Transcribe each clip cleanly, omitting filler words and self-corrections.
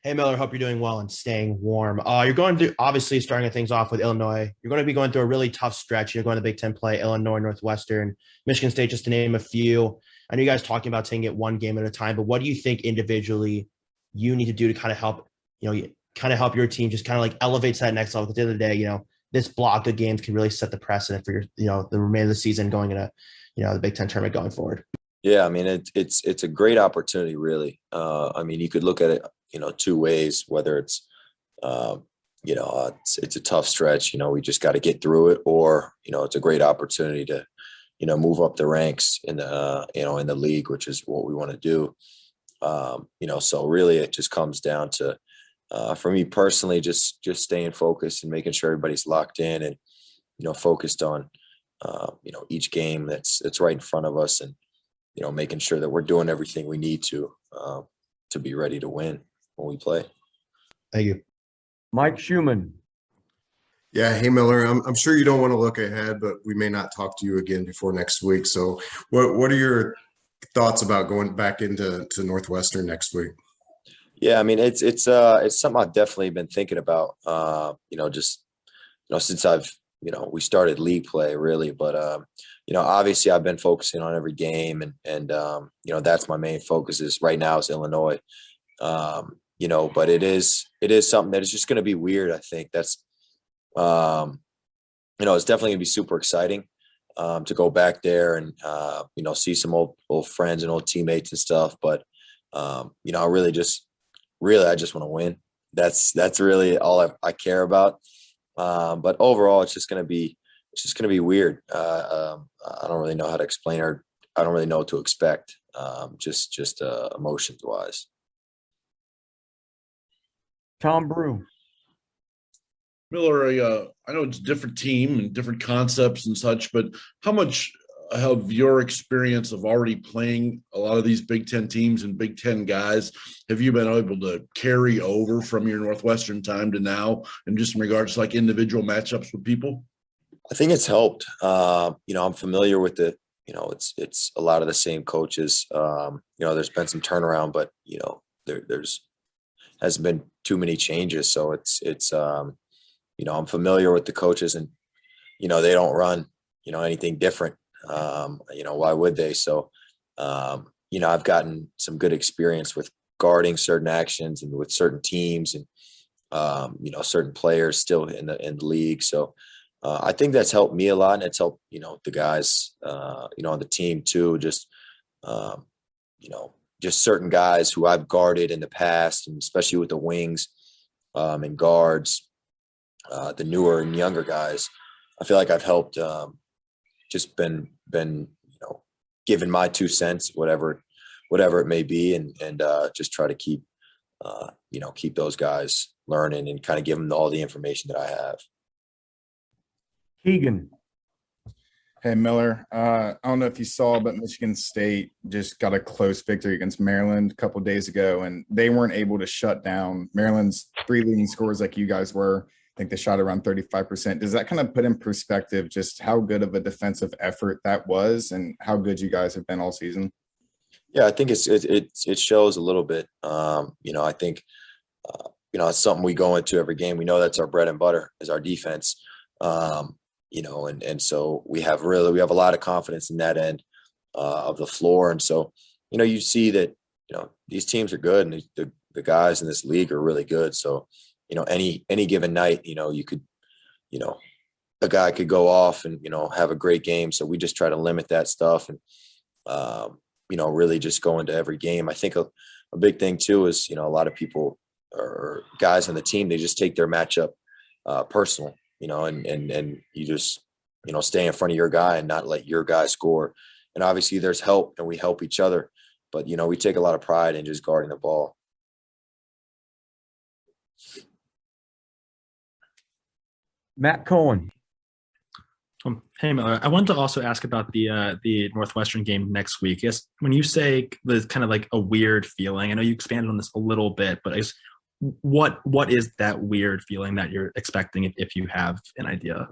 Hey Miller, hope you're doing well and staying warm. You're going to obviously starting things off with Illinois. You're going to be going through a really tough stretch. You're going to Big Ten play, Illinois, Northwestern, Michigan State, just to name a few. I know you guys talking about taking it one game at a time, but what do you think individually you need to do to kind of help, kind of help your team just kind of like elevate to that next level? Because at the end of the day, this block of games can really set the precedent for your, the remainder of the season going into, the Big Ten tournament going forward. Yeah, I mean it's a great opportunity, really. I mean, you could look at it, two ways. Whether it's a tough stretch. We just got to get through it, or it's a great opportunity to, move up the ranks in the in the league, which is what we want to do. So really, it just comes down to, for me personally, just staying focused and making sure everybody's locked in and focused on each game that's right in front of us, and making sure that we're doing everything we need to be ready to win when we play. Thank you. Mike Schumann. Yeah. Hey, Miller, I'm sure you don't want to look ahead, but we may not talk to you again before next week. So what are your thoughts about going back into Northwestern next week? Yeah, I mean, it's something I've definitely been thinking about, since we started league play, really. But, obviously I've been focusing on every game, and that's my main focus is right now is Illinois. But it is something that is just going to be weird. I think that's, it's definitely gonna be super exciting, to go back there and, see some old friends and old teammates and stuff. But, I I just want to win. That's really all I care about. But overall, it's just going to be weird. I don't really know how to explain, or I don't really know what to expect. Just emotions wise. Tom Brew. Miller, I know it's a different team and different concepts and such, but how much of your experience of already playing a lot of these Big Ten teams and Big Ten guys have you been able to carry over from your Northwestern time to now, and just in regards to like individual matchups with people? I think it's helped. I'm familiar with the, it's a lot of the same coaches. There's been some turnaround, but there's hasn't been too many changes. So it's I'm familiar with the coaches, and they don't run anything different. Why would they? So I've gotten some good experience with guarding certain actions and with certain teams, and certain players still in the league. So I think that's helped me a lot, and it's helped the guys on the team too. Just just certain guys who I've guarded in the past, and especially with the wings and guards, the newer and younger guys. I feel like I've helped, just been given my 2 cents, whatever it may be, and just try to keep those guys learning and kind of give them all the information that I have. Keegan. Hey, Miller. I don't know if you saw, but Michigan State just got a close victory against Maryland a couple of days ago, and they weren't able to shut down Maryland's 3 leading scorers like you guys were. I think they shot around 35%. Does that kind of put in perspective just how good of a defensive effort that was, and how good you guys have been all season? Yeah, I think it shows a little bit. I think it's something we go into every game. We know that's our bread and butter is our defense. And so we have a lot of confidence in that end of the floor. And so you see that these teams are good, and the guys in this league are really good. So any given night, you could, a guy could go off and, have a great game. So we just try to limit that stuff and, really just go into every game. I think a big thing too is, a lot of people or guys on the team, they just take their matchup personal, and you just, stay in front of your guy and not let your guy score. And obviously there's help, and we help each other, but, we take a lot of pride in just guarding the ball. Matt Cohen. Hey, Miller. I wanted to also ask about the Northwestern game next week. Yes, when you say there's kind of like a weird feeling, I know you expanded on this a little bit, but what is that weird feeling that you're expecting if you have an idea?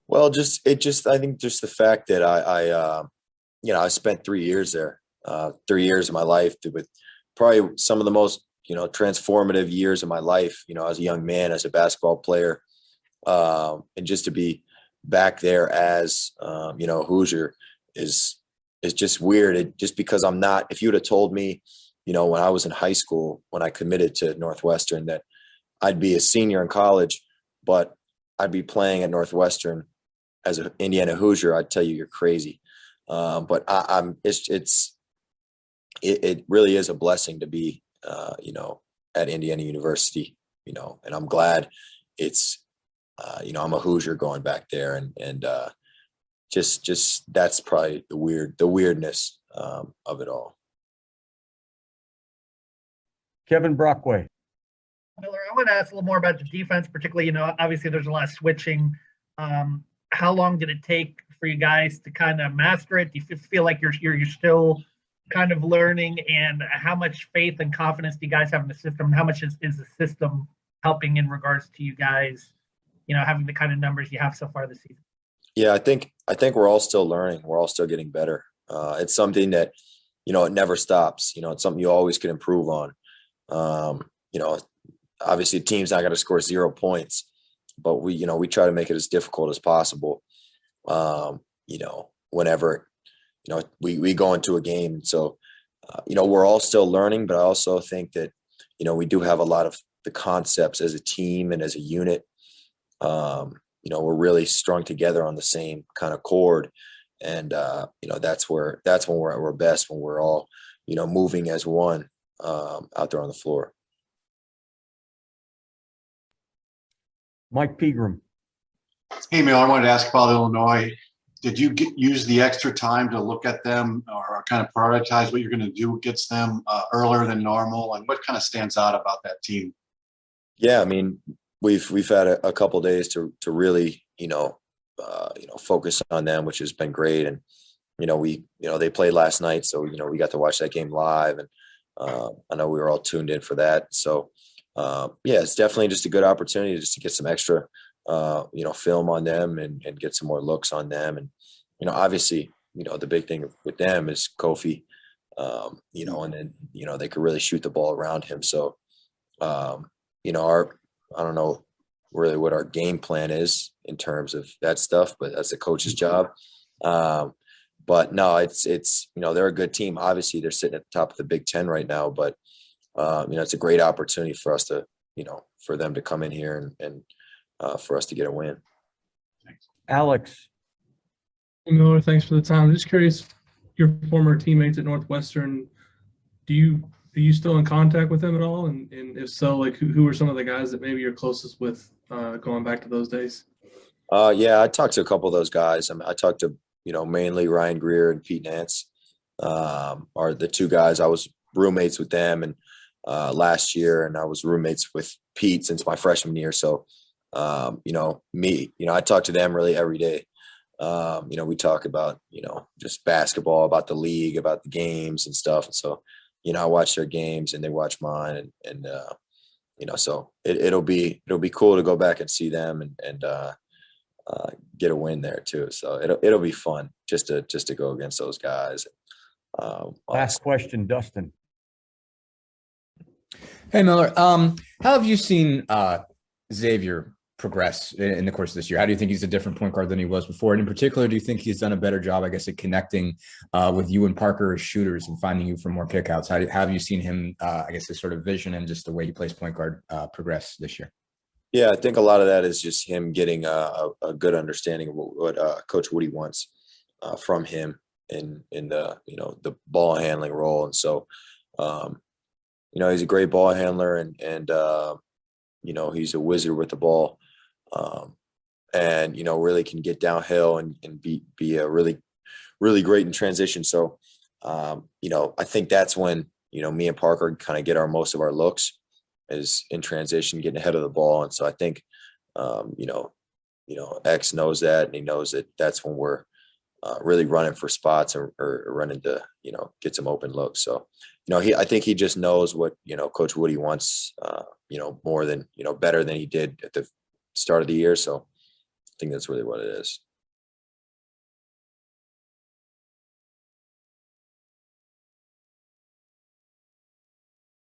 Well, I think just the fact that I spent 3 years there, 3 years of my life with probably some of the most transformative years of my life, as a young man, as a basketball player. And just to be back there as, Hoosier is just weird. Just because I'm not, if you would have told me, when I was in high school, when I committed to Northwestern, that I'd be a senior in college, but I'd be playing at Northwestern as an Indiana Hoosier, I'd tell you you're crazy. But it really is a blessing to be, at Indiana University, and I'm glad it's, I'm a Hoosier going back there, and just that's probably the weirdness of it all. Kevin Brockway. Miller, I want to ask a little more about the defense, particularly, obviously there's a lot of switching. How long did it take for you guys to kind of master it? Do you feel like you're still kind of learning, and how much faith and confidence do you guys have in the system? And how much is the system helping in regards to you guys, having the kind of numbers you have so far this season? Yeah, I think we're all still learning. We're all still getting better. It's something that, it never stops. It's something you always can improve on. Obviously the team's not going to score 0 points, but we try to make it as difficult as possible. Whenever, we go into a game. So, we're all still learning, but I also think that, we do have a lot of the concepts as a team and as a unit. We're really strung together on the same kind of chord. And, that's when we're at our best, when we're all, moving as one out there on the floor. Mike Pegram. Hey, Miller, I wanted to ask about Illinois. Did you use the extra time to look at them or kind of prioritize what you're going to do against them earlier than normal? And what kind of stands out about that team? Yeah, I mean, we've had a couple of days to really, focus on them, which has been great. And, they played last night, so, we got to watch that game live, and I know we were all tuned in for that. So, it's definitely just a good opportunity just to get some extra, film on them and get some more looks on them. And, obviously, the big thing with them is Kofi, and then, they could really shoot the ball around him. So, I don't know really what our game plan is in terms of that stuff, but that's the coach's job. But no, it's, they're a good team. Obviously they're sitting at the top of the Big Ten right now, but, it's a great opportunity for us to, for them to come in here and for us to get a win. Alex. Hey, Miller, thanks for the time. I'm just curious, your former teammates at Northwestern, are you still in contact with them at all? And if so, like who are some of the guys that maybe you're closest with going back to those days? Yeah, I talked to a couple of those guys. I talked to, mainly Ryan Greer and Pete Nance are the two guys. I was roommates with them and last year, and I was roommates with Pete since my freshman year. So, I talk to them really every day. We talk about, just basketball, about the league, about the games and stuff. And so, I watch their games and they watch mine, and so it'll be cool to go back and see them and get a win there too. So it'll be fun just to go against those guys. Last question, Dustin. Hey, Miller. How have you seen Xavier progress in the course of this year? How do you think he's a different point guard than he was before? And in particular, do you think he's done a better job, I guess, at connecting with you and Parker as shooters and finding you for more kickouts? How have you seen him, I guess, his sort of vision and just the way he plays point guard progress this year? Yeah, I think a lot of that is just him getting a good understanding of what Coach Woody wants from him in the the ball handling role. And so he's a great ball handler, and he's a wizard with the ball, and really can get downhill and be a really great in transition. So I think that's when me and Parker kind of get most of our looks is in transition, getting ahead of the ball. And so I think X knows that, and he knows that that's when we're really running for spots or running to get some open looks. So I think he just knows what Coach Woody wants more than better than he did at the start of the year. So I think that's really what it is.